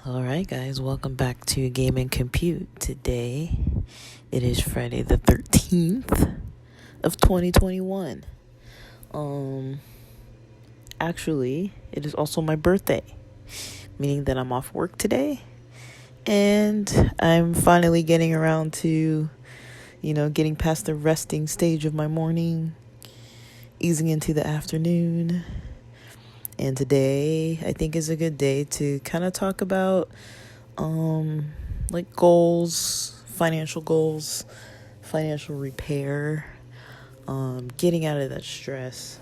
Alright, guys, welcome back to Game and Compute. Today, it is Friday the 13th of 2021. Actually, it is also my birthday, meaning that I'm off work today, and I'm finally getting around to, getting past the resting stage of my morning, easing into the afternoon. And today, I think, is a good day to kind of talk about like goals, financial repair, getting out of that stress.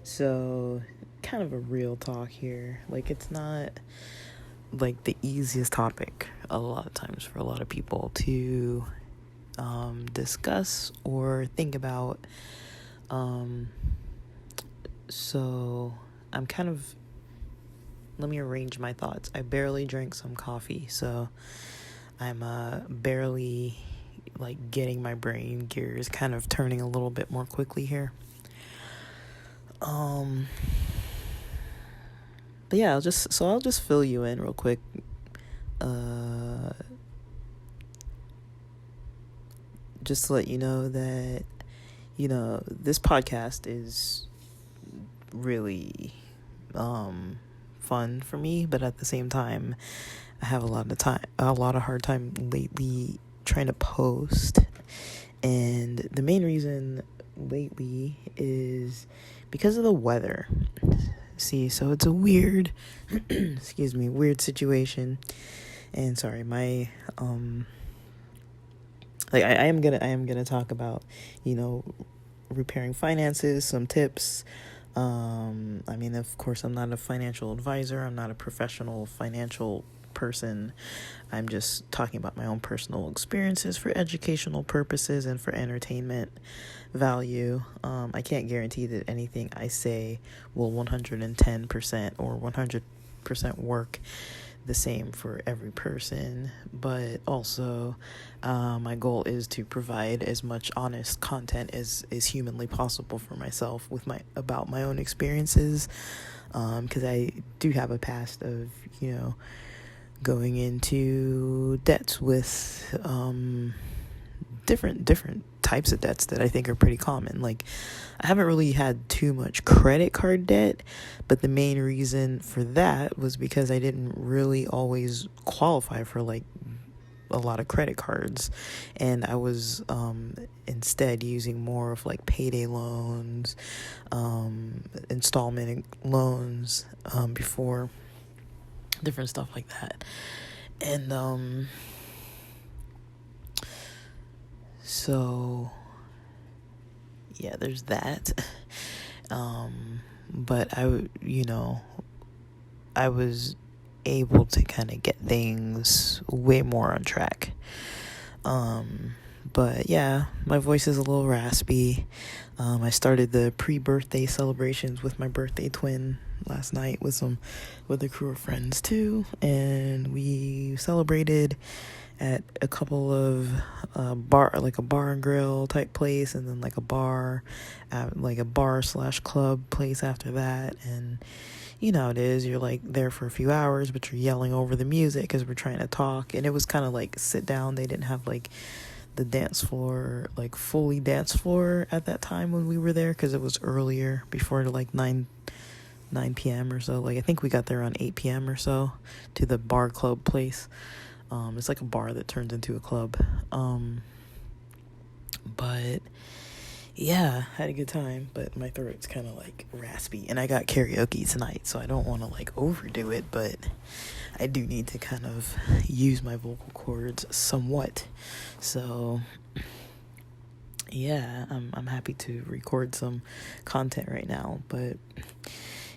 So kind of a real talk here. Like, it's not like the easiest topic a lot of times for a lot of people to discuss or think about. So I'm kind of, let me arrange my thoughts. I barely drank some coffee, so I'm barely like getting my brain gears kind of turning a little bit more quickly here. But yeah, I'll just fill you in real quick. Just to let you know that, this podcast is really fun for me, but at the same time, I have a lot of hard time lately trying to post. And the main reason lately is because of the weather. See, so it's a weird weird situation. And sorry, my I am gonna talk about, repairing finances, some tips. I mean, of course, I'm not a financial advisor. I'm not a professional financial person. I'm just talking about my own personal experiences for educational purposes and for entertainment value. I can't guarantee that anything I say will 110% or 100% work the same for every person, but also my goal is to provide as much honest content as is humanly possible for myself about my own experiences, because I do have a past of going into debts with different types of debts that I think are pretty common. Like, I haven't really had too much credit card debt, but the main reason for that was because I didn't really always qualify for like a lot of credit cards, and I was instead using more of like payday loans, installment loans, before, different stuff like that. And so yeah, there's that. But I was able to kind of get things way more on track. But yeah, my voice is a little raspy. I started the pre-birthday celebrations with my birthday twin last night with a crew of friends too, and we celebrated at a couple of bar and grill type place, and then like a bar / club place after that. And you know how it is, you're like there for a few hours, but you're yelling over the music because we're trying to talk. And it was kind of like sit down. They didn't have like the dance floor, like fully dance floor at that time when we were there, because it was earlier, before like 9 p.m. or so. Like, I think we got there around 8 p.m. or so to the bar club place. It's like a bar that turns into a club. But yeah, had a good time, but my throat's kind of like raspy, and I got karaoke tonight, so I don't want to like overdo it, but I do need to kind of use my vocal cords somewhat. So yeah, I'm happy to record some content right now. But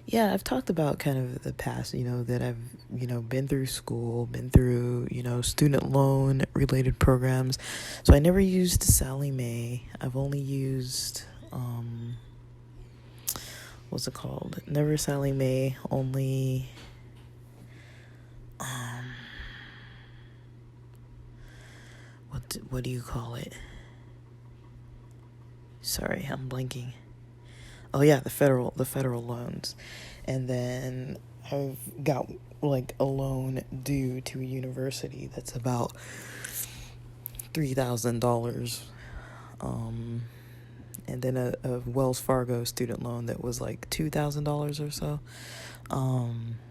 yeah, I've talked about kind of the past, that I've, been through school, been through, student loan related programs. So I never used Sallie Mae. I've only used, what's it called? Never Sallie Mae, only, what do you call it? Sorry, I'm blanking. Oh yeah, the federal loans. And then I've got like a loan due to a university that's about $3,000. Um, and then a Wells Fargo student loan that was like $2,000 or so.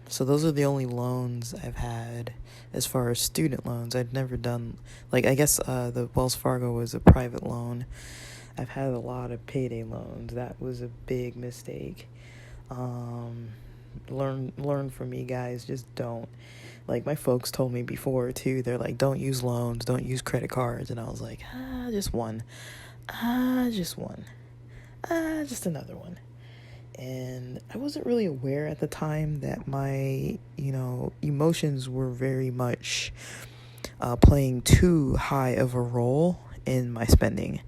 So those are the only loans I've had as far as student loans. I'd never done, like, I guess the Wells Fargo was a private loan. I've had a lot of payday loans. That was a big mistake. Um, learn from me, guys. Just don't. Like, my folks told me before too. They're like, don't use loans, don't use credit cards, and I was like, just one, just one, just another one. And I wasn't really aware at the time that my, emotions were very much playing too high of a role in my spending.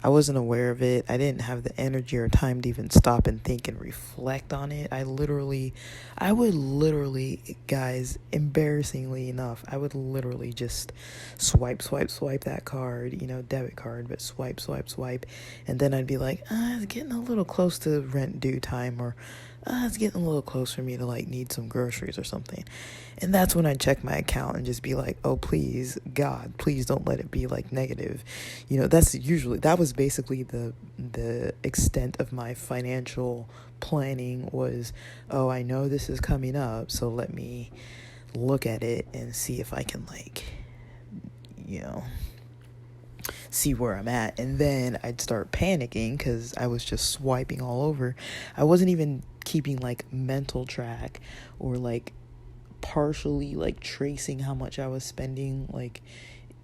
I wasn't aware of it. I didn't have the energy or time to even stop and think and reflect on it. I would literally, guys, embarrassingly enough, I would literally just swipe that card, debit card, but swipe. And then I'd be like, it's getting a little close to rent due time, or it's getting a little close for me to like need some groceries or something. And that's when I'd check my account and just be like, oh, please, God, please don't let it be like negative. That was basically the extent of my financial planning was, oh, I know this is coming up, so let me look at it and see if I can see where I'm at. And then I'd start panicking because I was just swiping all over. I wasn't even keeping like mental track or like partially like tracing how much I was spending, like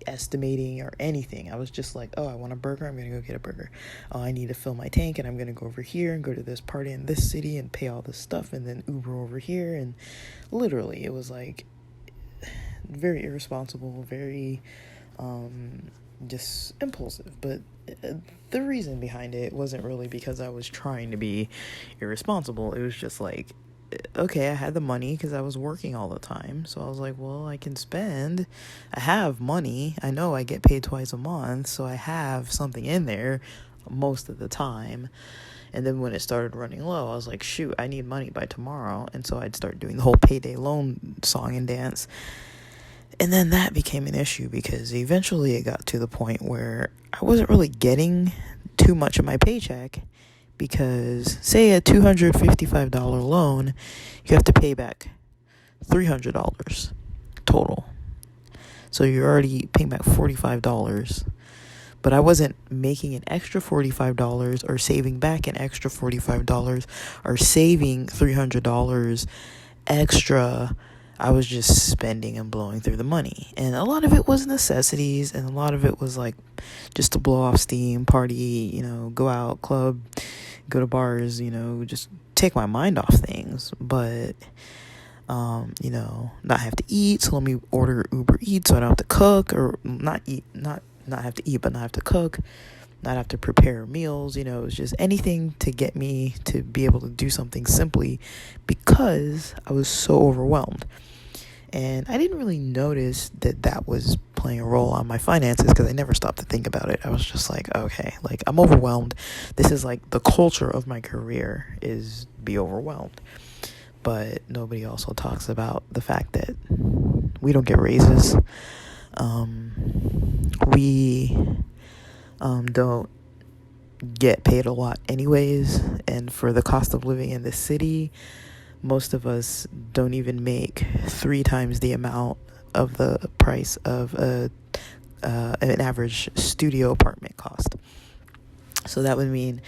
estimating or anything. I was just like, oh, I want a burger, I'm gonna go get a burger. Oh, I need to fill my tank, and I'm gonna go over here and go to this party in this city and pay all this stuff, and then Uber over here. And literally it was like very irresponsible, very just impulsive. But the reason behind it wasn't really because I was trying to be irresponsible. It was just like, okay, I had the money because I was working all the time. So I was like, well, I can spend. I have money. I know I get paid twice a month, so I have something in there most of the time. And then when it started running low, I was like, shoot, I need money by tomorrow. And so I'd start doing the whole payday loan song and dance. And then that became an issue because eventually it got to the point where I wasn't really getting too much of my paycheck, because say a $255 loan, you have to pay back $300 total. So you're already paying back $45. But I wasn't making an extra $45 or saving back an extra $45 or saving $300 extra. I was just spending and blowing through the money. And a lot of it was necessities, and a lot of it was like just to blow off steam, party, go out, club, go to bars, just take my mind off things. But, not have to eat, so let me order Uber Eats so I don't have to cook, or not have to eat, but not have to cook, not have to prepare meals. It was just anything to get me to be able to do something simply because I was so overwhelmed. And I didn't really notice that was playing a role on my finances because I never stopped to think about it. I was just like, okay, like I'm overwhelmed. This is like the culture of my career is be overwhelmed. But nobody also talks about the fact that we don't get raises. We don't get paid a lot anyways. And for the cost of living in this city, most of us don't even make 3 times the amount of the price of an average studio apartment cost. So that would mean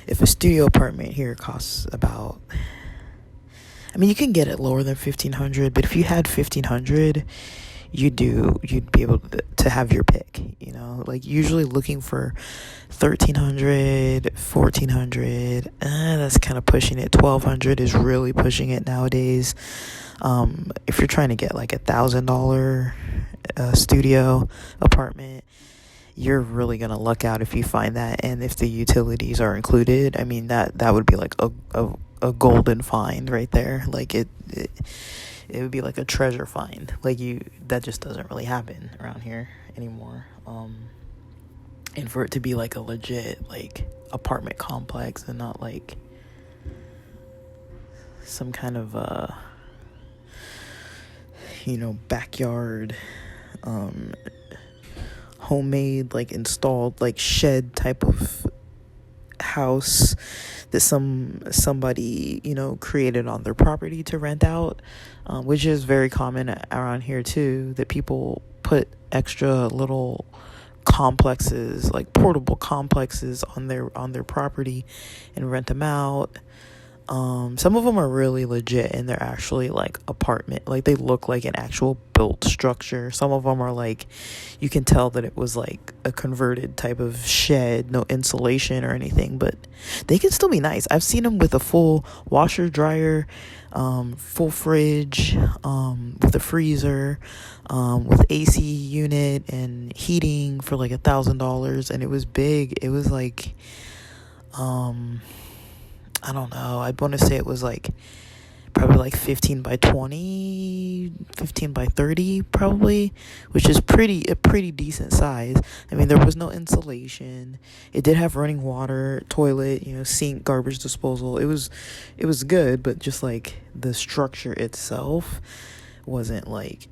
if a studio apartment here costs about, you can get it lower than $1,500, but if you had $1,500, you'd be able to have your pick, like usually looking for $1,300, $1,400, that's kind of pushing it. $1,200 is really pushing it nowadays. If you're trying to get like $1,000 studio apartment, you're really gonna luck out if you find that. And if the utilities are included, that would be like a golden find right there. Like it would be like a treasure find. That just doesn't really happen around here anymore. And for it to be like a legit like apartment complex and not like some kind of backyard, homemade, like installed, like shed type of house that somebody created on their property to rent out, which is very common around here too, that people put extra little complexes, like portable complexes on their property and rent them out. Some of them are really legit and they're actually like apartment, like they look like an actual built structure. Some of them are like, you can tell that it was like a converted type of shed, no insulation or anything, but they can still be nice. I've seen them with a full washer, dryer, full fridge, with a freezer, with AC unit and heating for like $1,000, and it was big. It was like, I don't know, I want to say it was like probably like 15 by 20, 15 by 30 probably, which is a pretty decent size. I mean, there was no insulation. It did have running water, toilet, sink, garbage disposal. It was good, but just like the structure itself wasn't like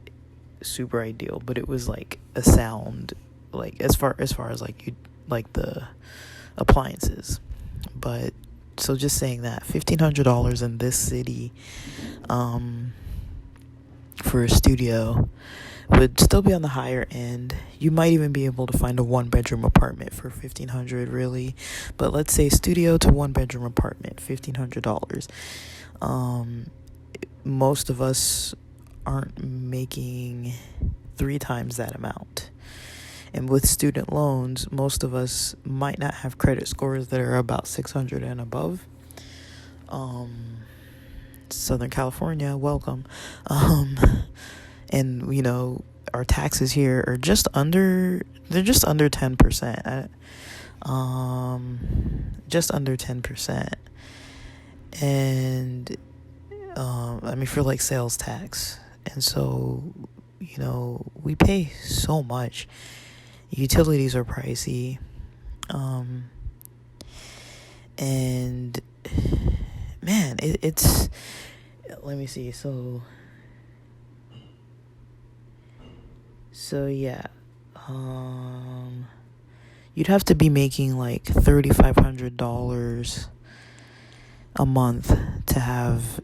super ideal, but it was like a sound, like as far as like you like the appliances. But so just saying that $1,500 in this city for a studio would still be on the higher end. You might even be able to find a 1-bedroom apartment for $1,500, really. But let's say studio to 1-bedroom apartment, $1,500. Most of us aren't making 3 times that amount. And with student loans, most of us might not have credit scores that are about 600 and above. Southern California, welcome. And our taxes here are just under 10%. Just under 10%. And for like sales tax. And so, we pay so much. Utilities are pricey. And man, it's let me see. So yeah. You'd have to be making like $3,500 a month to have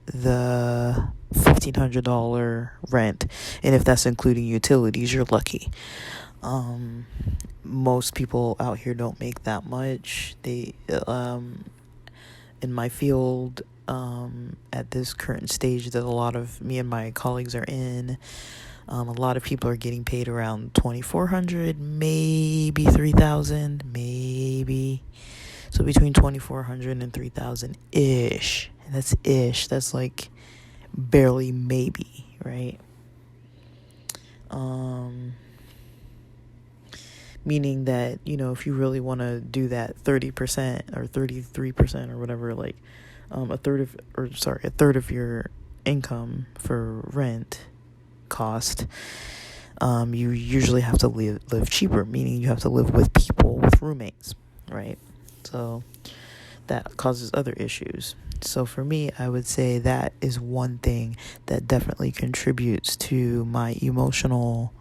the $1,500 rent, and if that's including utilities, you're lucky. Most people out here don't make that much. They in my field, at this current stage that a lot of me and my colleagues are in, a lot of people are getting paid around $2,400, maybe $3,000, maybe. So between $2,400 and $3,000 ish. And that's ish. That's like barely maybe, right? Meaning that, if you really want to do that 30% or 33% or whatever, like a third of your income for rent cost, you usually have to live cheaper, meaning you have to live with people, with roommates, right? So that causes other issues. So for me, I would say that is one thing that definitely contributes to my emotional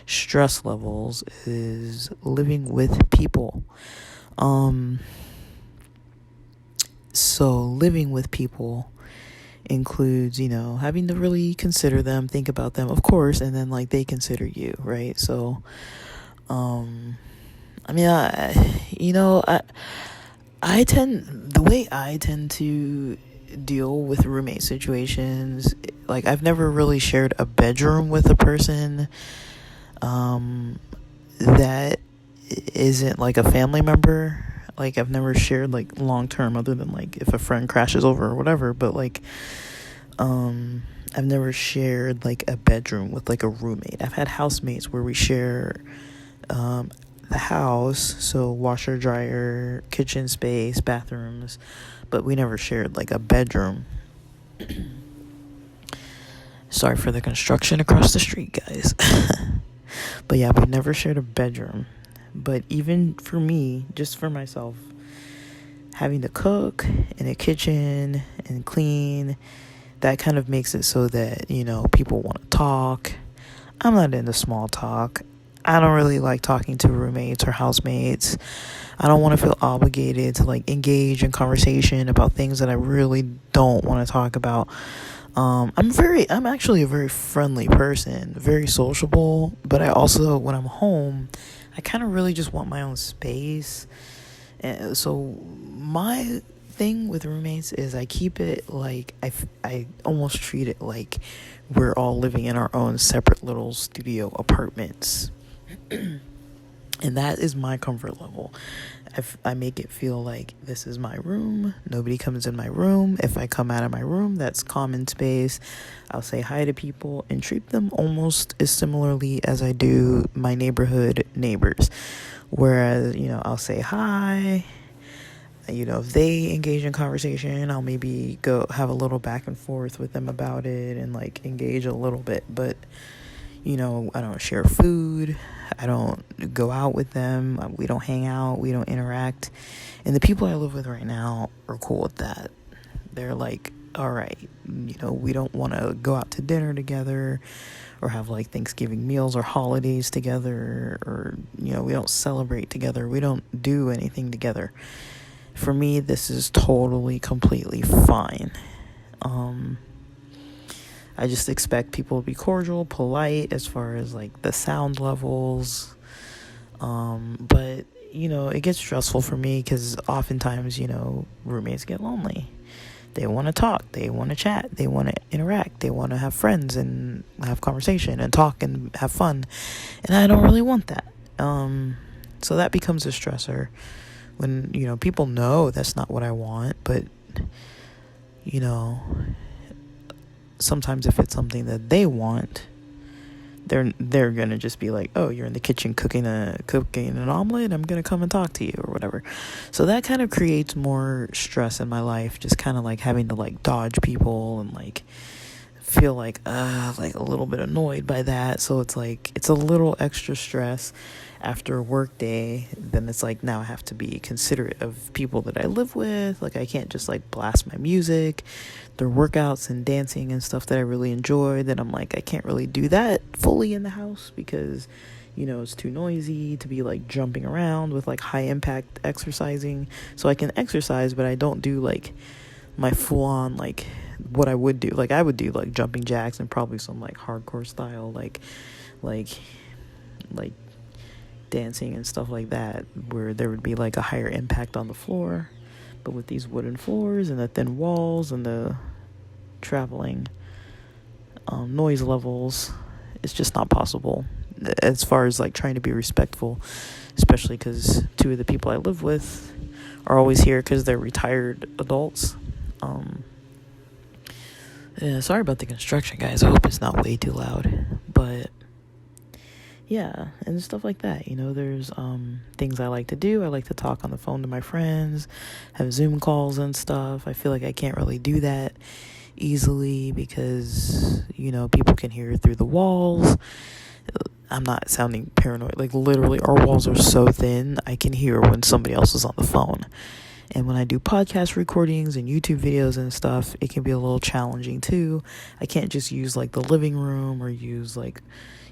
stress levels, is living with people. So living with people includes, having to really consider them, think about them, of course, and then like they consider you, right? So, the way I tend to deal with roommate situations, like I've never really shared a bedroom with a person that isn't like a family member. Like I've never shared like long term, other than like if a friend crashes over or whatever, but like I've never shared like a bedroom with like a roommate. I've had housemates where we share the house, so washer, dryer, kitchen space, bathrooms, but we never shared like a bedroom. Sorry for the construction across the street, guys. But yeah, we never shared a bedroom. But even for me, just for myself, having to cook in a kitchen and clean, that kind of makes it so that, people want to talk. I'm not into small talk. I don't really like talking to roommates or housemates. I don't want to feel obligated to engage in conversation about things that I really don't want to talk about. I'm actually a very friendly person, very sociable, but I also, when I'm home, I kind of really just want my own space. And so my thing with roommates is I keep it I almost treat it like we're all living in our own separate little studio apartments. And that is my comfort level. I make it feel like this is my room. Nobody comes in my room. If I come out of my room, that's common space. I'll say hi to people and treat them almost as similarly as I do my neighborhood neighbors. Whereas, I'll say hi. If they engage in conversation, I'll maybe go have a little back and forth with them about it and engage a little bit. But I don't share food. I don't go out with them. We don't hang out. We don't interact. And the people I live with right now are cool with that. They're like, all right, we don't want to go out to dinner together or have Thanksgiving meals or holidays together, or, we don't celebrate together. We don't do anything together. For me, this is totally, completely fine. I just expect people to be cordial, polite as far as the sound levels. But, it gets stressful for me because oftentimes, roommates get lonely. They want to talk. They want to chat. They want to interact. They want to have friends and have conversation and talk and have fun. And I don't really want that. So that becomes a stressor when, people know that's not what I want. But, sometimes if it's something that they want, they're gonna just be like, oh, you're in the kitchen cooking an omelet, I'm gonna come and talk to you or whatever. So that kind of creates more stress in my life, just kind of having to dodge people and feel a little bit annoyed by that. So it's it's a little extra stress after a work day. Then it's now I have to be considerate of people that I live with. I can't just blast my music. Their workouts and dancing and stuff that I really enjoy, then I'm I can't really do that fully in the house because it's too noisy to be jumping around with high impact exercising. So I can exercise, but I don't do my full on what I would do. I would do jumping jacks and probably some hardcore style like dancing and stuff like that, where there would be a higher impact on the floor. But with these wooden floors and the thin walls and the traveling noise levels, it's just not possible as far as trying to be respectful, especially because two of the people I live with are always here because they're retired adults. Yeah, sorry about the construction, guys. I hope it's not way too loud. But yeah, and stuff like that. There's things I like to do. I like to talk on the phone to my friends, have Zoom calls and stuff. I feel I can't really do that easily because, people can hear through the walls. I'm not sounding paranoid. Literally, our walls are so thin, I can hear when somebody else is on the phone. And when I do podcast recordings and YouTube videos and stuff, it can be a little challenging too. I can't just use the living room or use I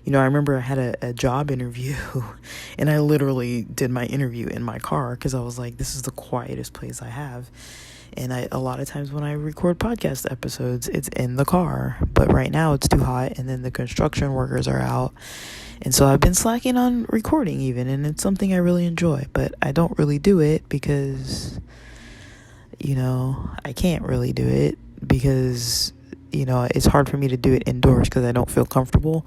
remember I had a job interview and I literally did my interview in my car because I was this is the quietest place I have. And a lot of times when I record podcast episodes, it's in the car. But right now it's too hot and then the construction workers are out. And so I've been slacking on recording even. And it's something I really enjoy. But I don't really do it because, I can't really do it because it's hard for me to do it indoors because I don't feel comfortable.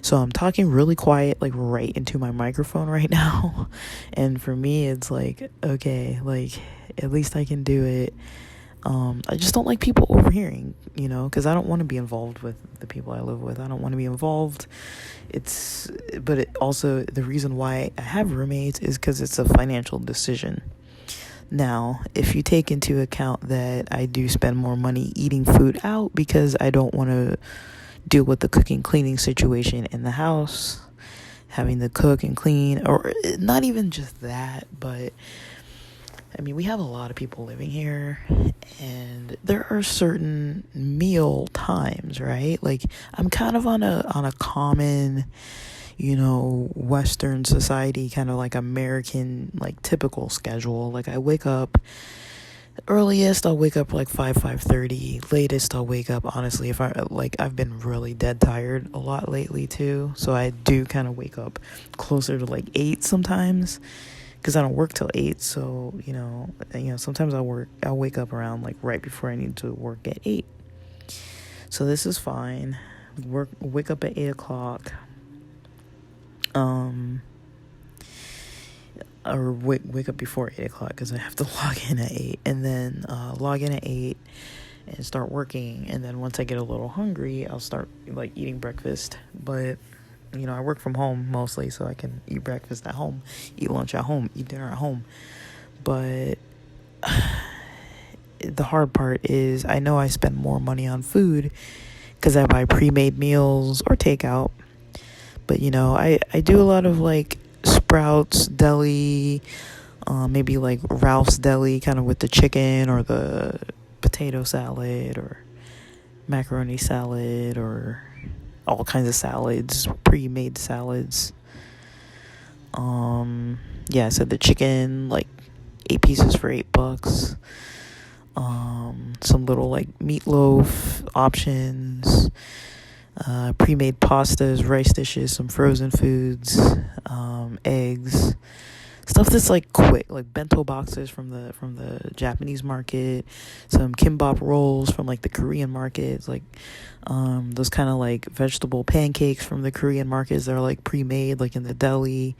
So I'm talking really quiet, right into my microphone right now. And for me, it's okay, at least I can do it. I just don't like people overhearing, because I don't want to be involved with the people I live with. I don't want to be involved. But also the reason why I have roommates is because it's a financial decision. Now, if you take into account that I do spend more money eating food out because I don't want to deal with the cooking, cleaning situation in the house, having to cook and clean, or not even just that, but I mean, we have a lot of people living here, and there are certain meal times, right? Like, I'm kind of on a common, Western society, kind of like American, like typical schedule. Like, I wake up earliest, I'll wake up like 5:30. Latest, I'll wake up, honestly, if I've been really dead tired a lot lately too, so I do kind of wake up closer to like 8 sometimes, because I don't work till 8. So sometimes I'll wake up around like right before I need to work at 8. So this is fine. Wake up at 8 o'clock, or wake up before 8 o'clock, because I have to log in at 8, and then log in at 8 and start working. And then once I get a little hungry, I'll start like eating breakfast. But I work from home mostly, so I can eat breakfast at home, eat lunch at home, eat dinner at home. But the hard part is, I know I spend more money on food because I buy pre-made meals or takeout. But I do a lot of like Sprouts Deli, maybe like Ralph's Deli, kind of with the chicken or the potato salad or macaroni salad or all kinds of salads, pre-made salads. Yeah, I said the chicken, like 8 pieces for $8. Some little like meatloaf options, pre-made pastas, rice dishes, some frozen foods, eggs, stuff that's like quick, like bento boxes from the Japanese market, some kimbap rolls from like the Korean markets, like those kind of like vegetable pancakes from the Korean markets that are like pre-made, like in the deli.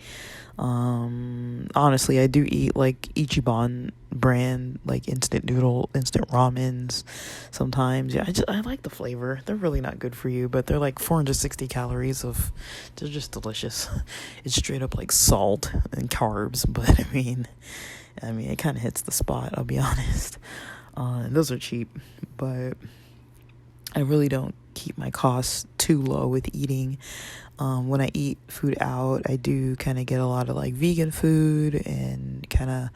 Honestly, I do eat like Ichiban brand, like instant ramens sometimes. Yeah, I like the flavor. They're really not good for you, but they're like 460 calories they're just delicious. It's straight up like salt and carbs, but I mean it kind of hits the spot, I'll be honest. And those are cheap, but I really don't keep my costs too low with eating. When I eat food out, I do kind of get a lot of like vegan food and kind of,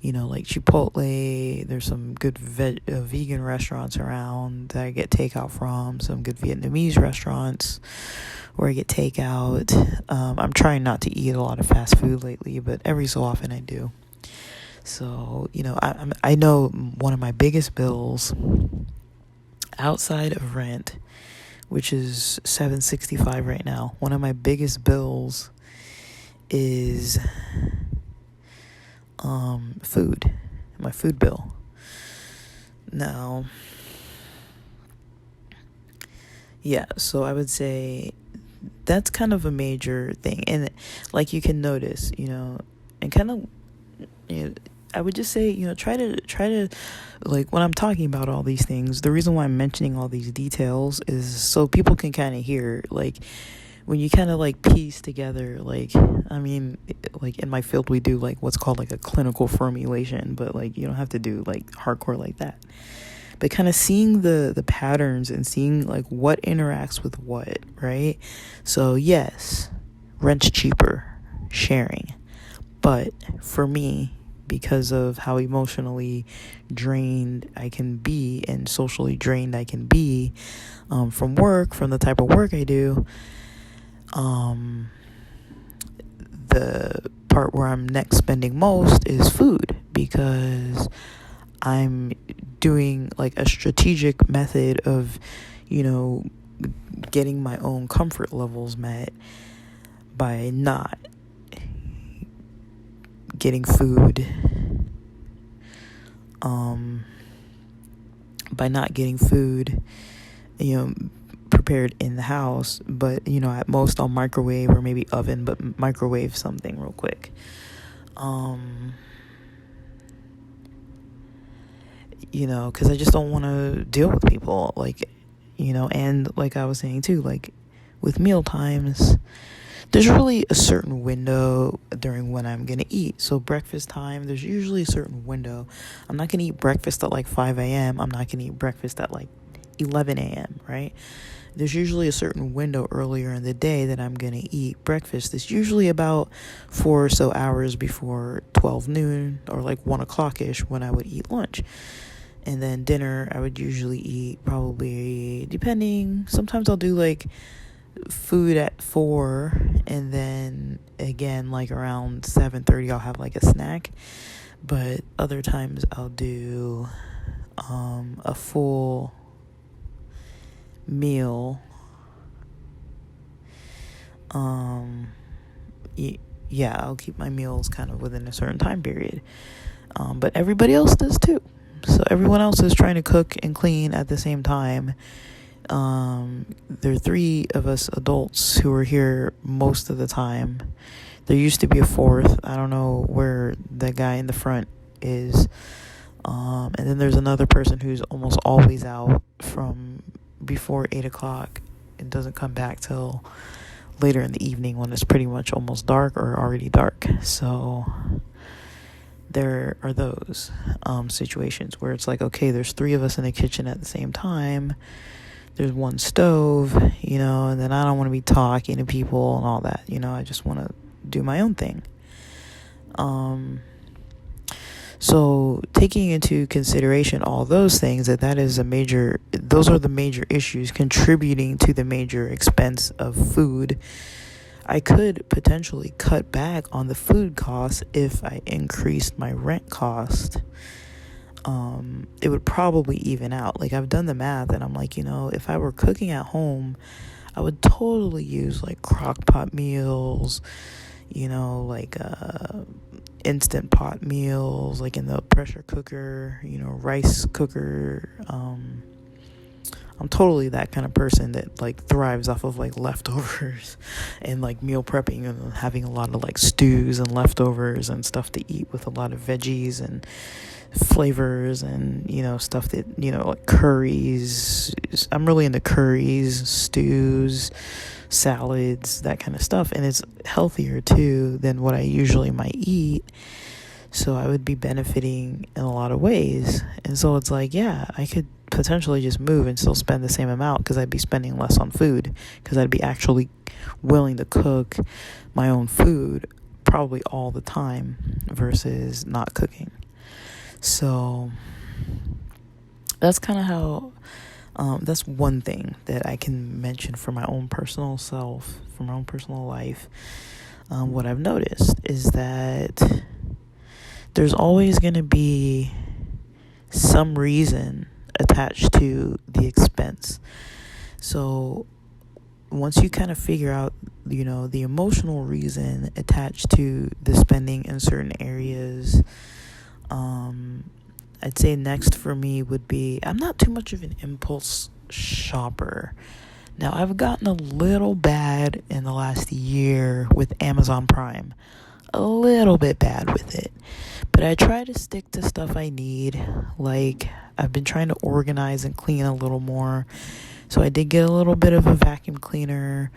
like Chipotle. There's some good vegan restaurants around that I get takeout from, some good Vietnamese restaurants where I get takeout. I'm trying not to eat a lot of fast food lately, but every so often I do. So, I know one of my biggest bills outside of rent, which is $765 right now. One of my biggest bills is food, my food bill. Now, yeah, so I would say that's kind of a major thing. And like you can notice, and kind of, I would just say, try to, like, when I'm talking about all these things, the reason why I'm mentioning all these details is so people can kind of hear, like, when you kind of, like, piece together, like, I mean, like, in my field, we do, like, what's called, like, a clinical formulation, but, like, you don't have to do, like, hardcore like that. But kind of seeing the patterns and seeing, like, what interacts with what, right? So, yes, rent's cheaper, sharing. But for me, because of how emotionally drained I can be and socially drained I can be from work, from the type of work I do, the part where I'm next spending most is food, because I'm doing like a strategic method of, getting my own comfort levels met by not getting food, prepared in the house, but at most I'll microwave, or maybe oven, but microwave something real quick. Because I just don't want to deal with people, like, and like I was saying too, like with meal times, there's really a certain window during when I'm going to eat. So breakfast time, there's usually a certain window. I'm not going to eat breakfast at like 5 a.m. I'm not going to eat breakfast at like 11 a.m., right? There's usually a certain window earlier in the day that I'm going to eat breakfast. It's usually about 4 or so hours before 12 noon or like 1 o'clock-ish when I would eat lunch. And then dinner, I would usually eat probably, depending, sometimes I'll do like food at 4, and then again, like around 7:30, I'll have like a snack. But other times I'll do a full meal. Yeah, I'll keep my meals kind of within a certain time period. But everybody else does too. So everyone else is trying to cook and clean at the same time. There are 3 of us adults who are here most of the time. There used to be a 4th. I don't know where the guy in the front is. And then there's another person who's almost always out from before 8 o'clock. It doesn't come back till later in the evening when it's pretty much almost dark or already dark. So there are those situations where it's like, okay, there's 3 of us in the kitchen at the same time. There's one stove, and then I don't want to be talking to people and all that. I just want to do my own thing. So taking into consideration all those things, those are the major issues contributing to the major expense of food. I could potentially cut back on the food costs if I increased my rent cost. It would probably even out. Like, I've done the math and I'm like, if I were cooking at home, I would totally use like crock pot meals, like instant pot meals, like in the pressure cooker, rice cooker. I'm totally that kind of person that like thrives off of like leftovers and like meal prepping and having a lot of like stews and leftovers and stuff to eat with a lot of veggies and flavors and stuff that like curries. I'm really into curries, stews, salads, that kind of stuff, and it's healthier too than what I usually might eat. So I would be benefiting in a lot of ways. And so it's like, yeah, I could potentially just move and still spend the same amount because I'd be spending less on food because I'd be actually willing to cook my own food probably all the time versus not cooking. So that's kind of how that's one thing that I can mention for my own personal self, for my own personal life. What I've noticed is that there's always going to be some reason attached to the expense. So once you kind of figure out, the emotional reason attached to the spending in certain areas, I'd say next for me would be, I'm not too much of an impulse shopper. Now, I've gotten a little bad in the last year with Amazon Prime. A little bit bad with it. But I try to stick to stuff I need. Like, I've been trying to organize and clean a little more. So I did get a little bit of a vacuum cleaner.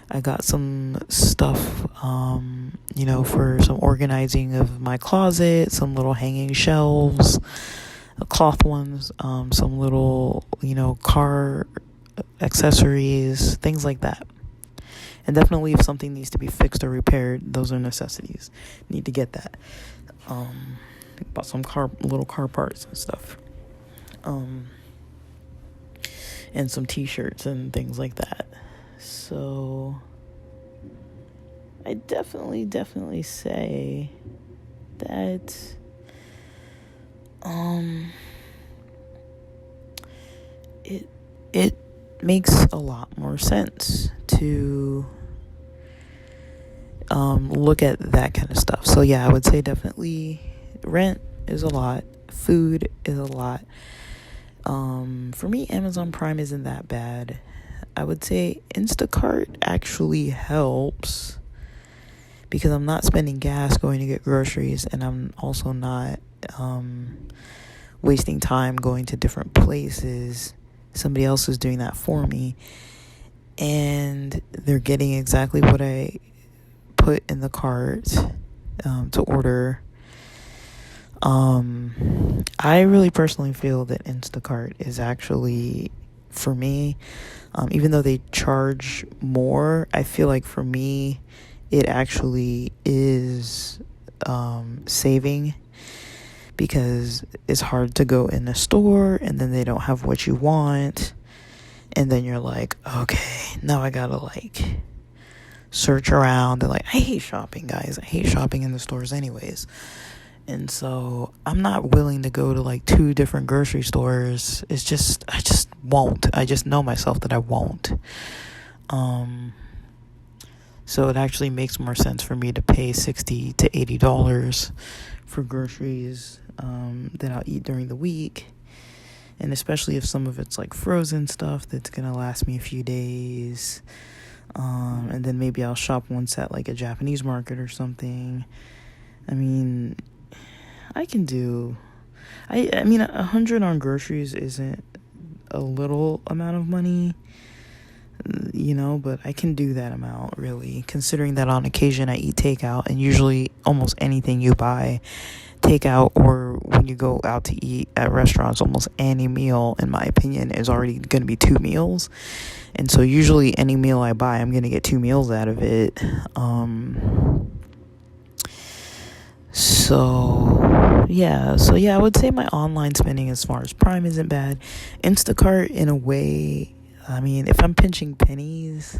I got some stuff, for some organizing of my closet, some little hanging shelves, cloth ones, some little, car accessories, things like that. And definitely if something needs to be fixed or repaired, those are necessities. Need to get that. Bought some little car parts and stuff. And some t-shirts and things like that. So I definitely say that it makes a lot more sense to look at that kind of stuff. So yeah, I would say definitely rent is a lot, food is a lot. For me, Amazon Prime isn't that bad. I would say Instacart actually helps because I'm not spending gas going to get groceries, and I'm also not wasting time going to different places. Somebody else is doing that for me, and they're getting exactly what I put in the cart to order. I really personally feel that Instacart is actually for me. Even though they charge more, I feel like for me, it actually is saving, because it's hard to go in a store and then they don't have what you want. And then you're like, okay, now I gotta like search around. And like, I hate shopping, guys. I hate shopping in the stores anyways. And so I'm not willing to go to like 2 different grocery stores. I just won't. I just know myself that I won't. So it actually makes more sense for me to pay $60 to $80 for groceries that I'll eat during the week. And especially if some of it's like frozen stuff that's gonna last me a few days. And then maybe I'll shop once at like a Japanese market or something. I mean, I can do, I mean, 100 on groceries isn't a little amount of money, but I can do that amount, really, considering that on occasion I eat takeout, and usually almost anything you buy takeout, or when you go out to eat at restaurants, almost any meal, in my opinion, is already going to be 2 meals. And so usually any meal I buy, I'm going to get 2 meals out of it. So yeah, I would say my online spending as far as Prime isn't bad. Instacart, in a way, I mean, if I'm pinching pennies,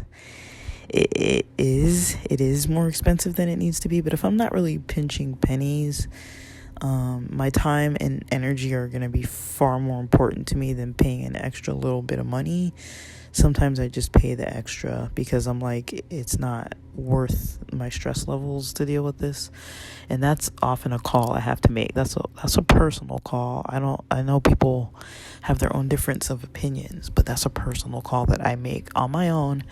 it is more expensive than it needs to be. But if I'm not really pinching pennies, my time and energy are going to be far more important to me than paying an extra little bit of money. Sometimes I just pay the extra because I'm like, it's not worth my stress levels to deal with this. And that's often a call I have to make. That's a personal call. I know people have their own difference of opinions, but that's a personal call that I make on my own.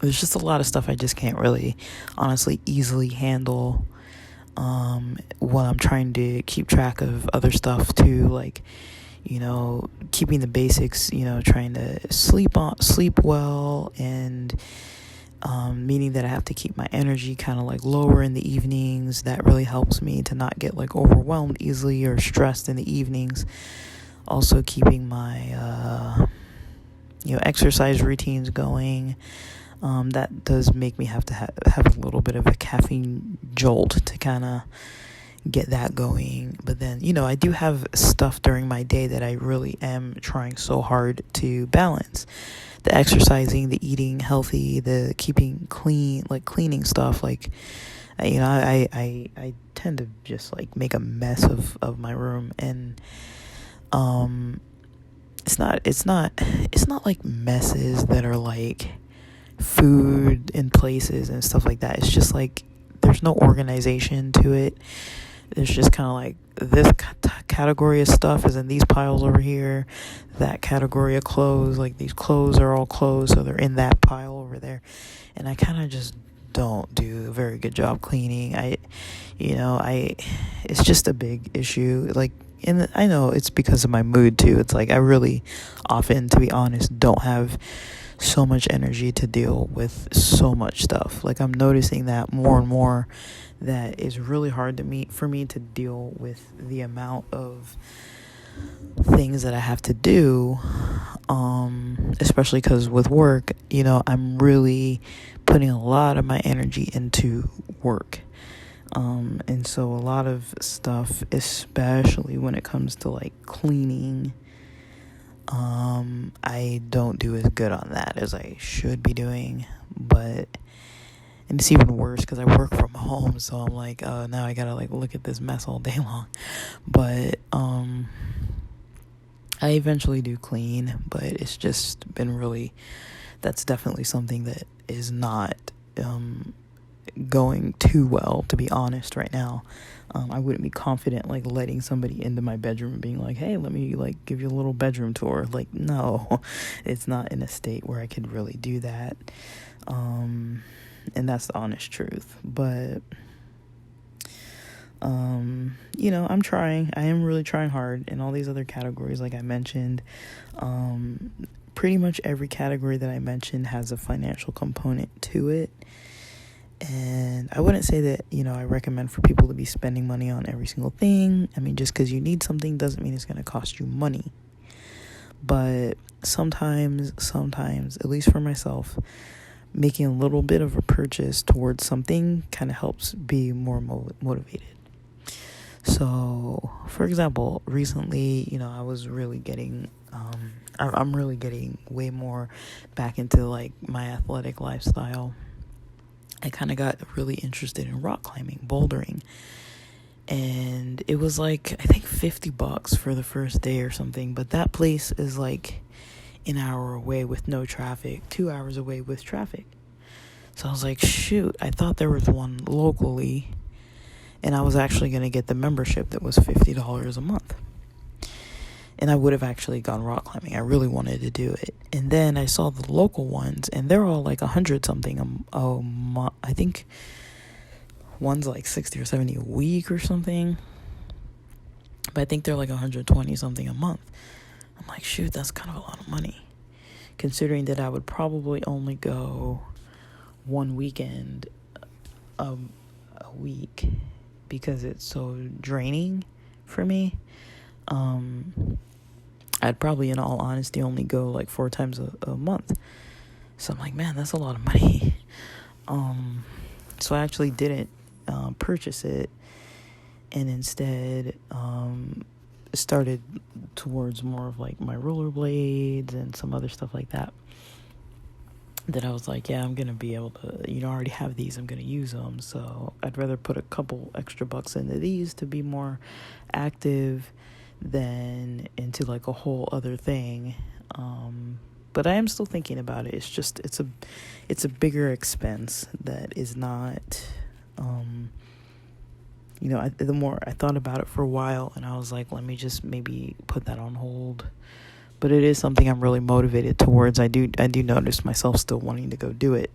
There's just a lot of stuff I just can't really, honestly, easily handle when I'm trying to keep track of other stuff too, like, keeping the basics, trying to sleep well, and meaning that I have to keep my energy kind of like lower in the evenings. That really helps me to not get like overwhelmed easily or stressed in the evenings. Also keeping my exercise routines going. That does make me have to have a little bit of a caffeine jolt to kind of get that going. But then, I do have stuff during my day that I really am trying so hard to balance. The exercising, the eating healthy, the keeping clean, like cleaning stuff. Like, I tend to just like make a mess of my room, and it's not like messes that are like food in places and stuff like that. It's just like there's no organization to it. It's just kind of like this category of stuff is in these piles over here. That category of clothes, like these clothes are all clothes, so they're in that pile over there. And I kind of just don't do a very good job cleaning. It's just a big issue. Like, and I know it's because of my mood too. It's like I really often, to be honest, don't have so much energy to deal with so much stuff. Like, I'm noticing that more and more, that is really hard for me to deal with the amount of things that I have to do, especially because with work, I'm really putting a lot of my energy into work. And so a lot of stuff, especially when it comes to like cleaning, I don't do as good on that as I should be doing. And it's even worse because I work from home, so I'm like, now I gotta like look at this mess all day long. But I eventually do clean, but it's just been really, that's definitely something that is not going too well, to be honest, right now. I wouldn't be confident like letting somebody into my bedroom and being like, hey, let me like give you a little bedroom tour. Like, no, it's not in a state where I could really do that. And that's the honest truth. But I'm trying. I am really trying hard in all these other categories, like I mentioned. Pretty much every category that I mentioned has a financial component to it. And I wouldn't say that, I recommend for people to be spending money on every single thing. I mean, just because you need something doesn't mean it's going to cost you money. But sometimes, at least for myself, making a little bit of a purchase towards something kind of helps be more motivated. So, for example, recently, I was really getting, I'm really getting way more back into like my athletic lifestyle. I kind of got really interested in rock climbing, bouldering. And it was like, I think $50 for the first day or something. But that place is like an hour away with no traffic, 2 hours away with traffic. So I was like, shoot, I thought there was one locally. And I was actually going to get the membership that was $50 a month. And I would have actually gone rock climbing. I really wanted to do it. And then I saw the local ones, and they're all like 100 something a month. I think one's like 60 or 70 a week or something. But I think they're like 120 something a month. I'm like, shoot, that's kind of a lot of money. Considering that I would probably only go one weekend a week because it's so draining for me. I'd probably, in all honesty, only go like 4 times a month. So I'm like, man, that's a lot of money. So I actually didn't purchase it, and instead started towards more of like my rollerblades and some other stuff like that. That I was like, yeah, I'm going to be able to, I already have these, I'm going to use them. So I'd rather put a couple extra bucks into these to be more active than into like a whole other thing. But I am still thinking about it. It's just, it's a bigger expense that is not, the more I thought about it for a while, and I was like, let me just maybe put that on hold. But it is something I'm really motivated towards. I do notice myself still wanting to go do it.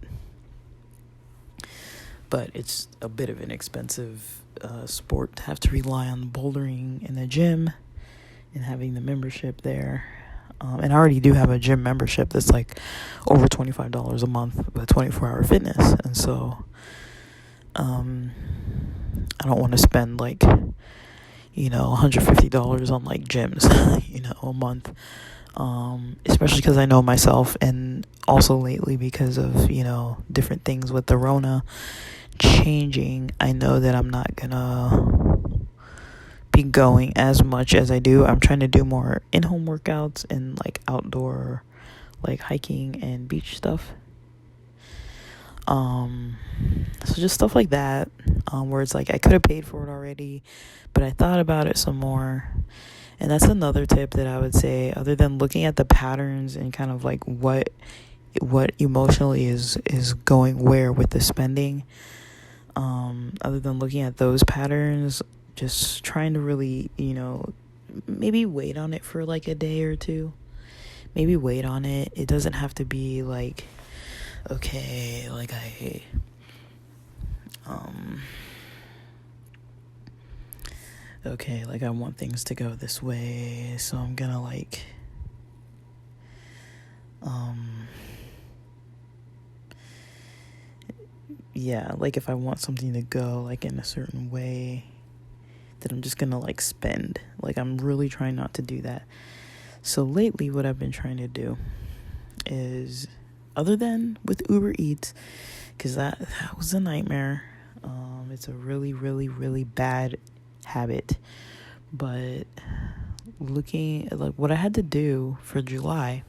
But it's a bit of an expensive sport to have to rely on the bouldering in the gym and having the membership there. And I already do have a gym membership that's like over $25 a month with 24-hour fitness. And so I don't want to spend like, $150 on like gyms, a month. Especially because I know myself, and also lately because of, different things with the Rona changing, I know that I'm not gonna be going as much as I do. I'm trying to do more in-home workouts and like outdoor, like hiking and beach stuff. So just stuff like that, where it's like I could have paid for it already, but I thought about it some more. And that's another tip that I would say, other than looking at the patterns and kind of like what emotionally is going where with the spending. Other than looking at those patterns, just trying to really, maybe wait on it for like a day or two. Maybe wait on it. It doesn't have to be like, okay, like I want things to go this way, so I'm gonna like, like if I want something to go like in a certain way, that I'm just gonna like spend. Like I'm really trying not to do that. So lately what I've been trying to do is, other than with Uber Eats, because that was a nightmare. It's a really, really, really bad habit. But looking at like what I had to do for July,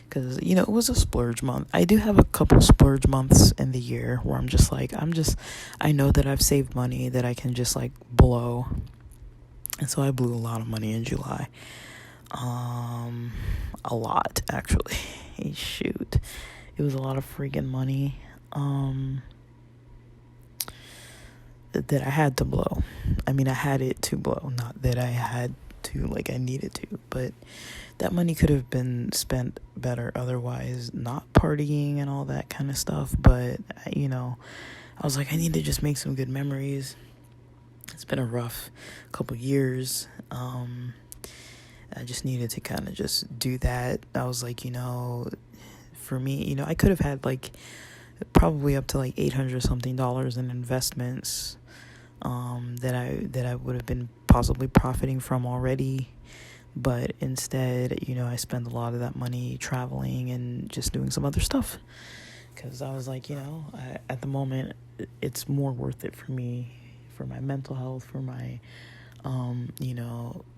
because it was a splurge month. I do have a couple splurge months in the year where I'm just like, I know that I've saved money that I can just like blow. And so I blew a lot of money in July. A lot, actually. Shoot, it was a lot of freaking money that I had to blow. I mean, I had it to blow, not that I had to, like I needed to, but that money could have been spent better otherwise, not partying and all that kind of stuff. But I was like, I need to just make some good memories. It's been a rough couple years. I just needed to kind of just do that. I was like, for me, I could have had like probably up to like $800 something in investments that I would have been possibly profiting from already, But instead, I spend a lot of that money traveling and just doing some other stuff. Because I was like, at the moment, it's more worth it for me, for my mental health, for my, I'm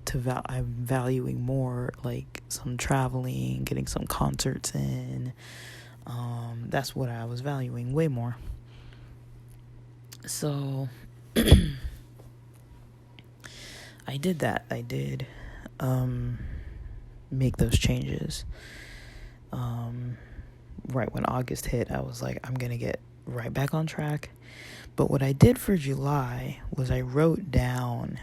valuing more like some traveling, getting some concerts in. That's what I was valuing way more. So I did that. I did make those changes. Right when August hit, I was like, I'm going to get right back on track. But what I did for July was I wrote down,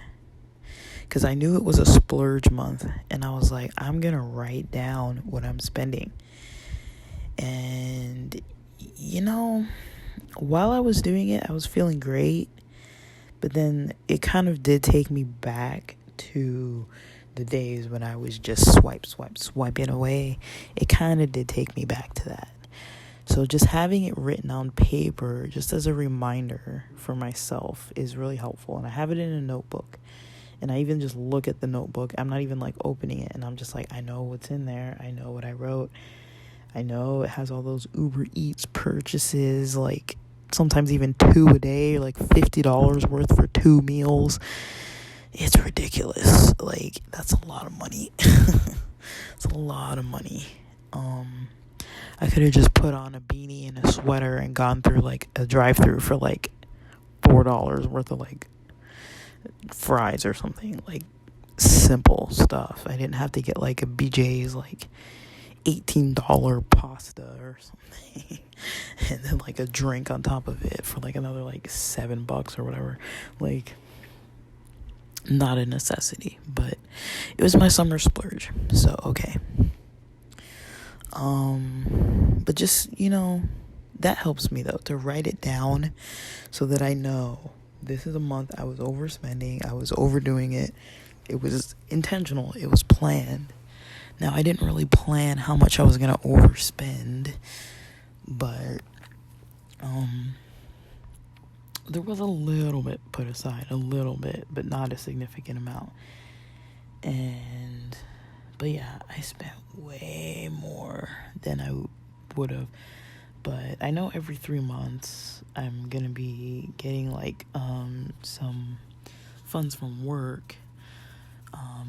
because I knew it was a splurge month, and I was like, I'm going to write down what I'm spending. And, while I was doing it, I was feeling great. But then it kind of did take me back to the days when I was just swiping away. It kind of did take me back to that. So just having it written on paper, just as a reminder for myself, is really helpful. And I have it in a notebook. And I even just look at the notebook. I'm not even like opening it. And I'm just like, I know what's in there. I know what I wrote. I know it has all those Uber Eats purchases, like sometimes even 2 a day, like $50 worth for 2 meals. It's ridiculous. Like, that's a lot of money. It's a lot of money. I could have just put on a beanie and a sweater and gone through like a drive-through for like $4 worth of like fries or something, like simple stuff. I didn't have to get like a BJ's like $18 pasta or something and then like a drink on top of it for like another like $7 or whatever. Like, not a necessity, but it was my summer splurge, so okay. But just, that helps me though, to write it down so that I know this is a month I was overspending, I was overdoing it. It was intentional, it was planned. Now, I didn't really plan how much I was going to overspend, but there was a little bit put aside, but not a significant amount. But yeah, I spent way more than I would have. But I know every 3 months I'm going to be getting like some funds from work.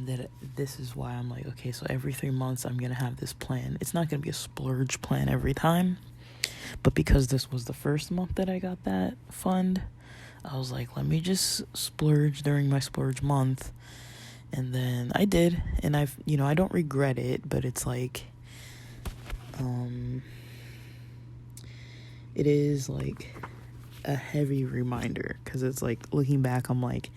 That this is why I'm like, okay, so every 3 months I'm going to have this plan. It's not going to be a splurge plan every time. But because this was the first month that I got that fund, I was like, let me just splurge during my splurge month. And then I did. And I don't regret it, but it's like, it is like a heavy reminder. Because it's like, looking back, I'm like,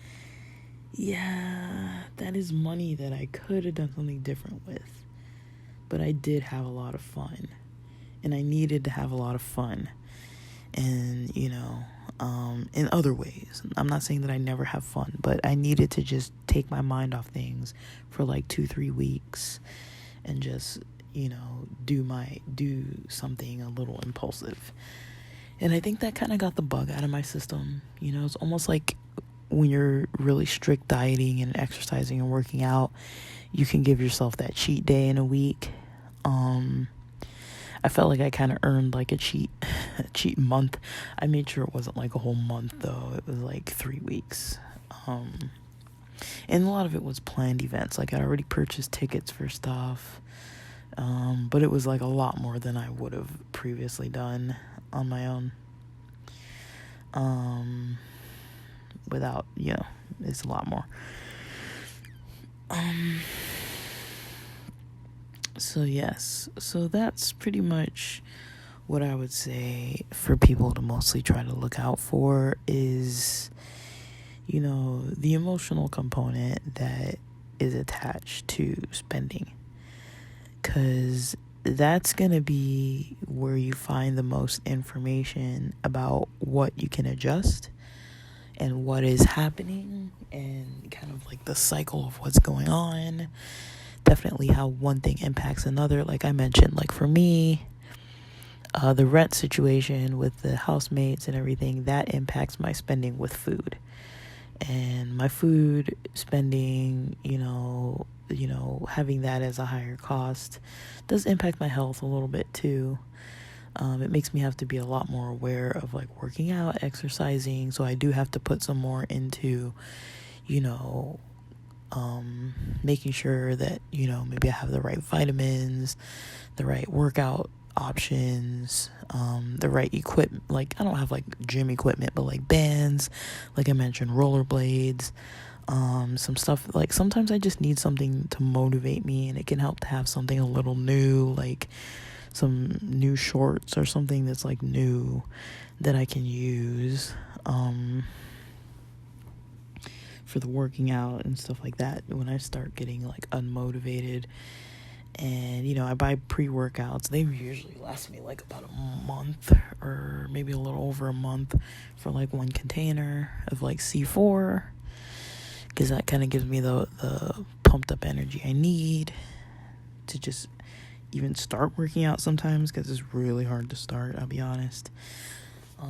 yeah, that is money that I could have done something different with. But I did have a lot of fun. And I needed to have a lot of fun. And, in other ways. I'm not saying that I never have fun, but I needed to just take my mind off things for like 2-3 weeks and just, do something a little impulsive. And I think that kind of got the bug out of my system. It's almost like when you're really strict dieting and exercising and working out, you can give yourself that cheat day in a week. I felt like I kind of earned like a cheat month. I made sure it wasn't like a whole month though. It was like 3 weeks. And a lot of it was planned events. Like, I already purchased tickets for stuff. But it was like a lot more than I would have previously done on my own. Without, it's a lot more. So yes, so that's pretty much what I would say for people to mostly try to look out for is, the emotional component that is attached to spending. 'Cause that's going to be where you find the most information about what you can adjust and what is happening and kind of like the cycle of what's going on. Definitely how one thing impacts another. Like I mentioned, like for me, the rent situation with the housemates and everything, that impacts my spending with food. And my food spending, having that as a higher cost does impact my health a little bit too. It makes me have to be a lot more aware of like working out, exercising. So I do have to put some more into, making sure that, maybe I have the right vitamins, the right workout options, the right equipment. Like, I don't have like gym equipment, but like bands, like I mentioned, rollerblades, some stuff. Like sometimes I just need something to motivate me, and it can help to have something a little new, like some new shorts or something that's like new that I can use for the working out and stuff like that when I start getting like unmotivated. And I buy pre-workouts. They usually last me like about a month, or maybe a little over a month, for like one container of like C4, because that kind of gives me the pumped up energy I need to just even start working out sometimes, because it's really hard to start, I'll be honest.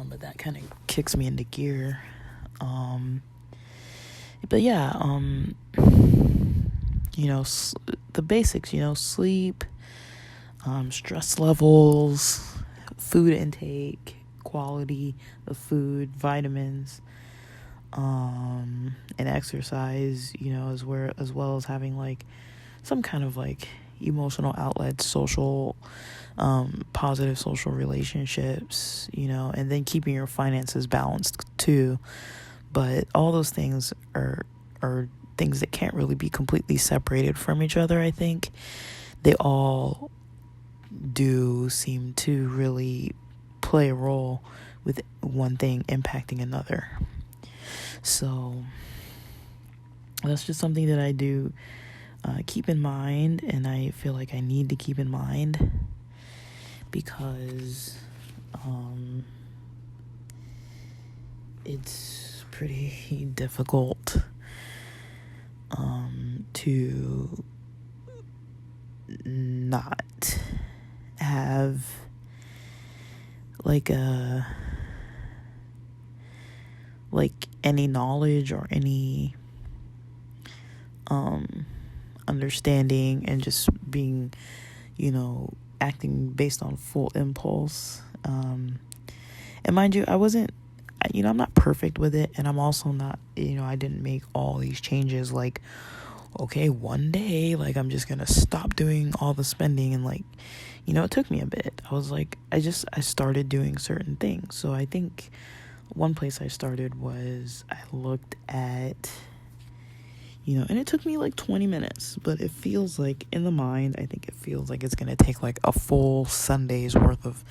But that kind of kicks me into gear. But yeah, the basics, sleep, stress levels, food intake, quality of food, vitamins, and exercise, as well as having like some kind of like emotional outlets, social, positive social relationships, and then keeping your finances balanced too. But all those things are things that can't really be completely separated from each other. I think they all do seem to really play a role, with one thing impacting another. So that's just something that I do keep in mind, and I feel like I need to keep in mind, because it's pretty difficult to not have like any knowledge or any understanding, and just being, acting based on full impulse. And mind you, I'm not perfect with it, and I'm also not, I didn't make all these changes like, okay, one day, like, I'm just gonna stop doing all the spending, and like, it took me a bit. I was like, I started doing certain things. So I think one place I started was, I looked at, and it took me like 20 minutes, but it feels like, in the mind, I think it feels like it's going to take like a full Sunday's worth of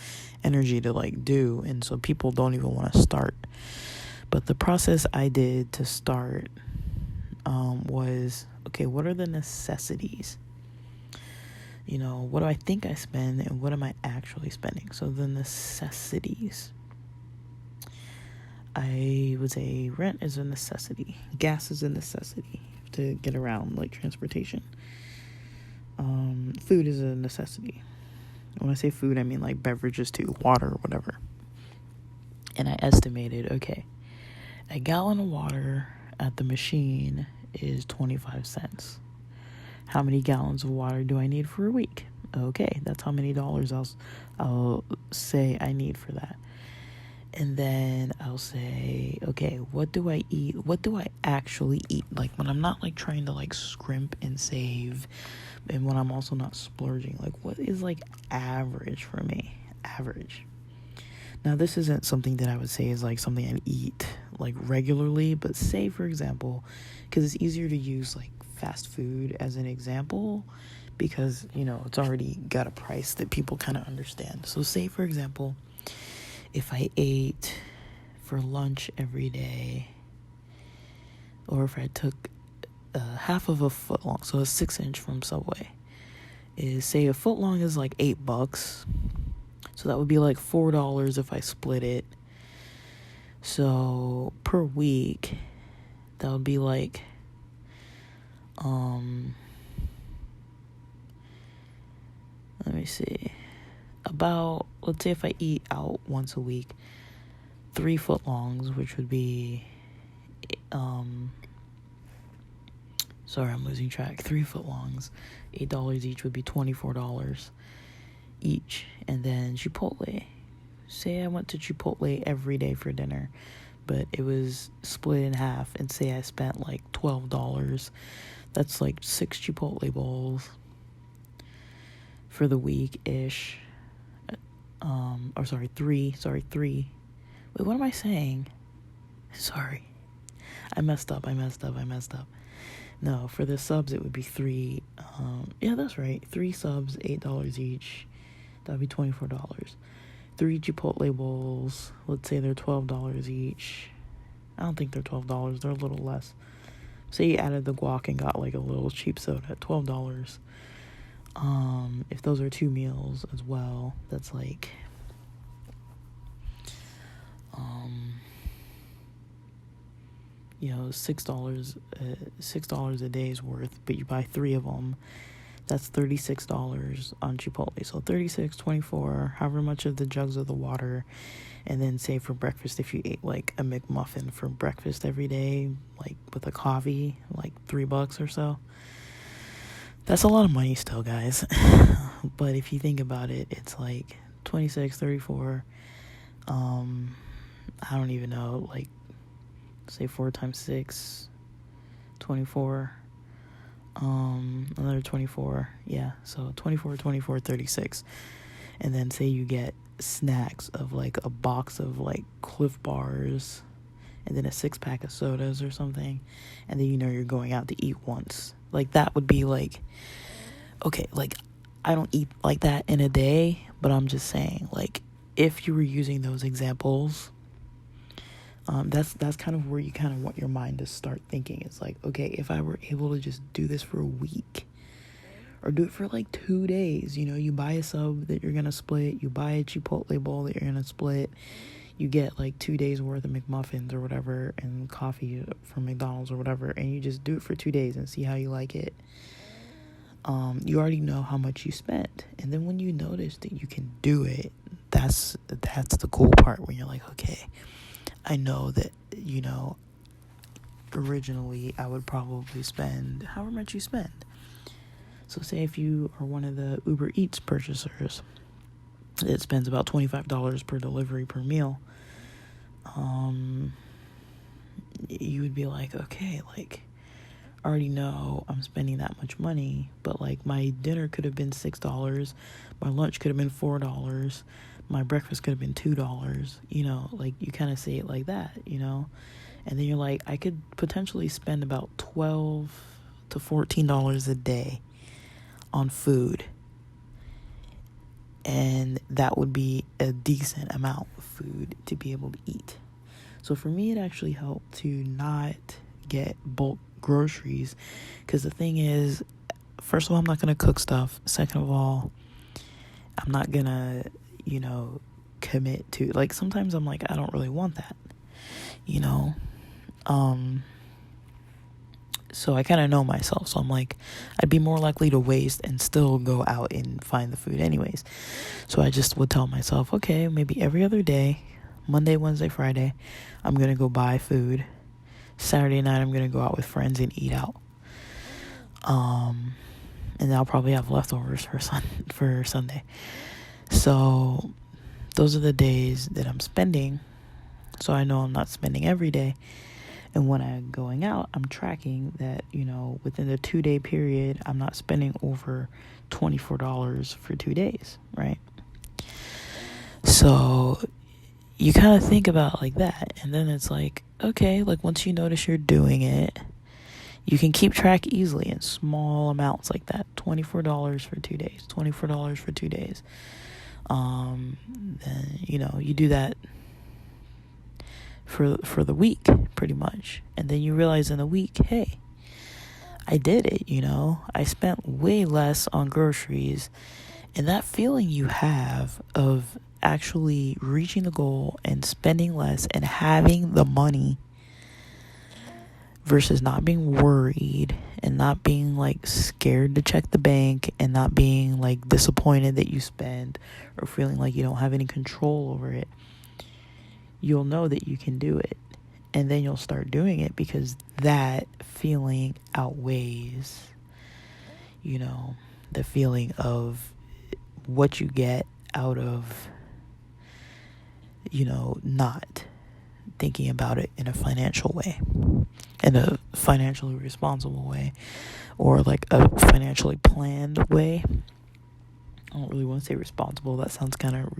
energy to like do. And so people don't even want to start. But the process I did to start was, okay, what are the necessities? What do I think I spend, and what am I actually spending? So the necessities, I would say rent is a necessity. Gas is a necessity to get around, like transportation. Food is a necessity. When I say food, I mean like beverages too, water, whatever. And I estimated, okay, a gallon of water at the machine is 25 cents. How many gallons of water do I need for a week? Okay, that's how many dollars I'll say I need for that. And then I'll say, okay, what do I eat? What do I actually eat? Like, when I'm not like trying to like scrimp and save, and when I'm also not splurging, like, what is like average for me? Average. Now, this isn't something that I would say is like something I eat like regularly, but say, for example, because it's easier to use like fast food as an example, because, it's already got a price that people kind of understand. So say, for example, if I ate for lunch every day, or if I took half of a foot long, so a 6-inch from Subway, is say a foot long is like $8. So that would be like $4 if I split it. So per week, that would be like, let me see, about, let's say if I eat out once a week, 3 foot longs, which would be Sorry, I'm losing track. 3 footlongs, $8 each would be $24 each. And then Chipotle. Say I went to Chipotle every day for dinner, but it was split in half, and say I spent like $12. That's like 6 Chipotle bowls for the week-ish. Three. Wait, what am I saying? Sorry. I messed up. No, for the subs, it would be 3. Yeah, that's right. 3 subs, $8 each. That would be $24. 3 Chipotle bowls. Let's say they're $12 each. I don't think they're $12. They're a little less. Say you added the guac and got like a little cheap soda at $12. If those are 2 meals as well, that's like $6 a day's worth, but you buy 3 of them, that's $36 on Chipotle. So 36, 24, however much of the jugs of the water. And then say for breakfast, if you ate like a McMuffin for breakfast every day, like with a coffee, like $3 or so, that's a lot of money still, guys. But if you think about it, it's like 26, 34, I don't even know, like, say 4 times 6, 24, another 24, yeah, so 24, 36, and then say you get snacks of, like, a box of, like, Cliff Bars, and then a 6-pack of sodas or something, and then you know you're going out to eat once, like, that would be, like, okay, like, I don't eat like that in a day, but I'm just saying, like, if you were using those examples, that's kind of where you kind of want your mind to start thinking. It's like, okay, if I were able to just do this for a week, or do it for like 2 days, you know, you buy a sub that you're gonna split, you buy a Chipotle bowl that you're gonna split, you get like 2 days worth of McMuffins or whatever, and coffee from McDonald's or whatever, and you just do it for 2 days and see how you like it. You already know how much you spent, and then when you notice that you can do it, that's the cool part, when you're like, okay, I know that, you know, originally I would probably spend however much you spend. So say if you are one of the Uber Eats purchasers, it spends about $25 per delivery per meal. You would be like, okay, like, I already know I'm spending that much money, but like my dinner could have been $6, my lunch could have been $4, my breakfast could have been $2, you know, like you kind of say it like that, you know, and then you're like, I could potentially spend about $12 to $14 a day on food, and that would be a decent amount of food to be able to eat. So for me, it actually helped to not get bulk groceries, because the thing is, first of all, I'm not gonna cook stuff. Second of all, I'm not gonna, you know, commit to, like, sometimes I'm like, I don't really want that, you know. So I kind of know myself, so I'm like, I'd be more likely to waste and still go out and find the food anyways. So I just would tell myself, okay, maybe every other day, Monday, Wednesday, Friday, I'm gonna go buy food. Saturday night, I'm gonna go out with friends and eat out. And I'll probably have leftovers for Sunday. So those are the days that I'm spending. So I know I'm not spending every day. And when I'm going out, I'm tracking that, you know, within the 2-day period, I'm not spending over $24 for 2 days, right? So you kind of think about it like that. And then it's like, okay, like once you notice you're doing it, you can keep track easily in small amounts like that. $24 for 2 days, $24 for 2 days. Then, you know, you do that for the week, pretty much. And then you realize in a week, hey, I did it, you know. I spent way less on groceries. And that feeling you have of actually reaching the goal and spending less and having the money versus not being worried and not being like scared to check the bank and not being like disappointed that you spend or feeling like you don't have any control over it, you'll know that you can do it. And then you'll start doing it because that feeling outweighs, the feeling of what you get out of, not thinking about it in a financial way, in a financially responsible way, or like a financially planned way. I don't really want to say responsible. That sounds kind of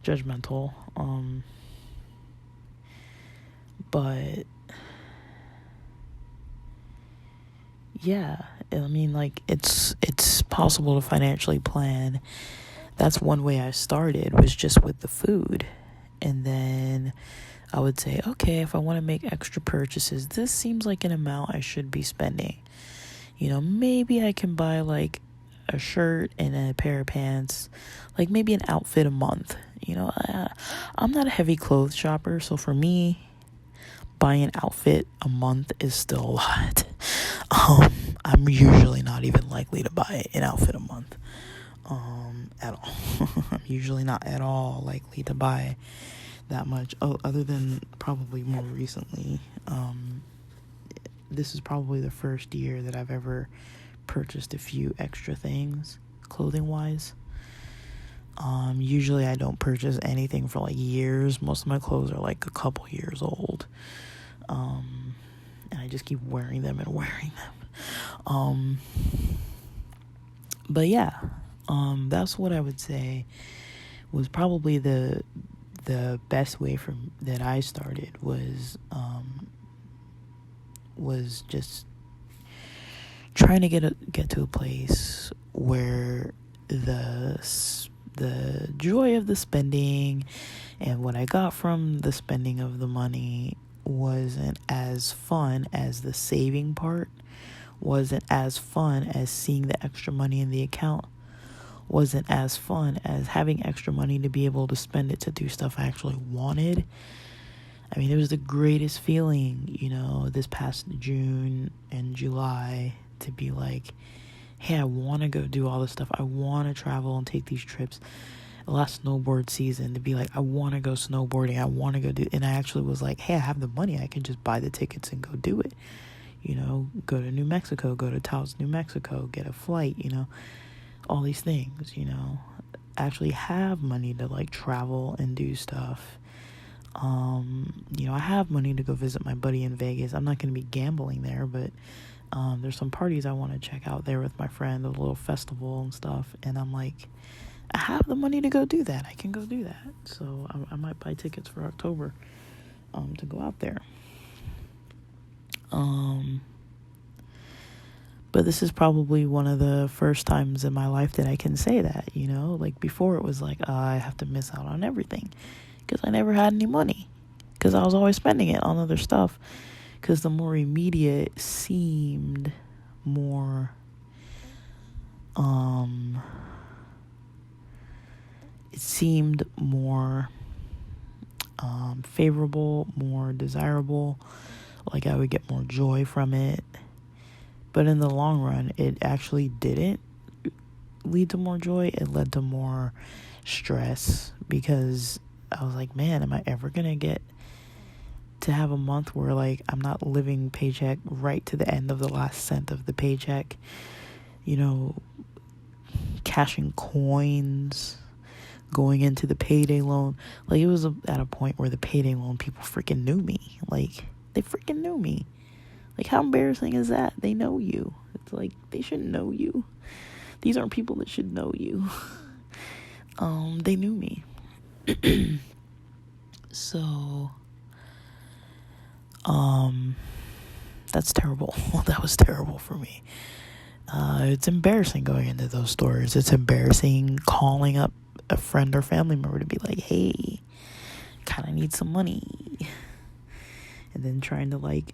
judgmental. But yeah, I mean, like it's possible to financially plan. That's one way I started, was just with the food. And then I would say, okay, if I want to make extra purchases, this seems like an amount I should be spending. Maybe I can buy like a shirt and a pair of pants, like maybe an outfit a month. I'm not a heavy clothes shopper, so for me, buying an outfit a month is still a lot. I'm usually not even likely to buy an outfit a month. At all. I'm usually not at all likely to buy that much. Other than probably more recently. This is probably the first year that I've ever purchased a few extra things, clothing-wise. Usually I don't purchase anything for like years. Most of my clothes are like a couple years old. And I just keep wearing them and wearing them. But yeah, that's what I would say was probably the best way that I started was just trying to get to a place where the joy of the spending and what I got from the spending of the money wasn't as fun as the saving part, wasn't as fun as seeing the extra money in the account, wasn't as fun as having extra money to be able to spend it to do stuff I actually wanted. I mean, it was the greatest feeling, this past June and July, to be like, hey, I want to go do all this stuff. I want to travel and take these trips. Last snowboard season, to be like, I want to go snowboarding. I want to go do, and I actually was like, hey, I have the money. I can just buy the tickets and go do it. Go to New Mexico, go to Taos, New Mexico, get a flight, all these things, actually have money to like travel and do stuff. I have money to go visit my buddy in Vegas. I'm not going to be gambling there, but there's some parties I want to check out there with my friend, a little festival and stuff. And I'm like, I have the money to go do that. I can go do that. So I might buy tickets for October to go out there. But this is probably one of the first times in my life that I can say that, like before it was like, I have to miss out on everything because I never had any money because I was always spending it on other stuff, because the more immediate seemed more, it seemed more favorable, more desirable, like I would get more joy from it. But in the long run, it actually didn't lead to more joy. It led to more stress, because I was like, man, am I ever going to get to have a month where like I'm not living paycheck right to the end of the last cent of the paycheck, cashing coins, going into the payday loan. Like, it was at a point where the payday loan people freaking knew me. Like, they freaking knew me. Like, how embarrassing is that? They know you. It's like, they shouldn't know you. These aren't people that should know you. They knew me. So, that's terrible. That was terrible for me. It's embarrassing going into those stores. It's embarrassing calling up a friend or family member to be like, hey, kind of need some money. And then trying to like,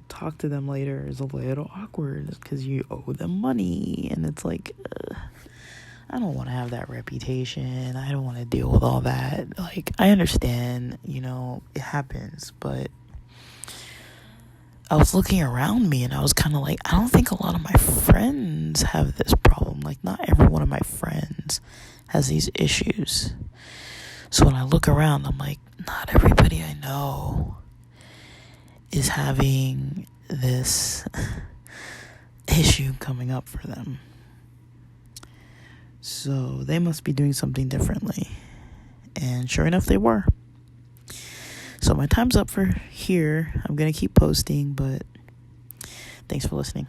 talk to them later is a little awkward because you owe them money. And it's like, I don't want to have that reputation. I don't want to deal with all that. Like, I understand, it happens, but I was looking around me and I was kind of like, I don't think a lot of my friends have this problem. Like, not every one of my friends has these issues. So when I look around, I'm like, not everybody I know is having this issue coming up for them. So they must be doing something differently. And sure enough, they were. So my time's up for here. I'm going to keep posting, but thanks for listening.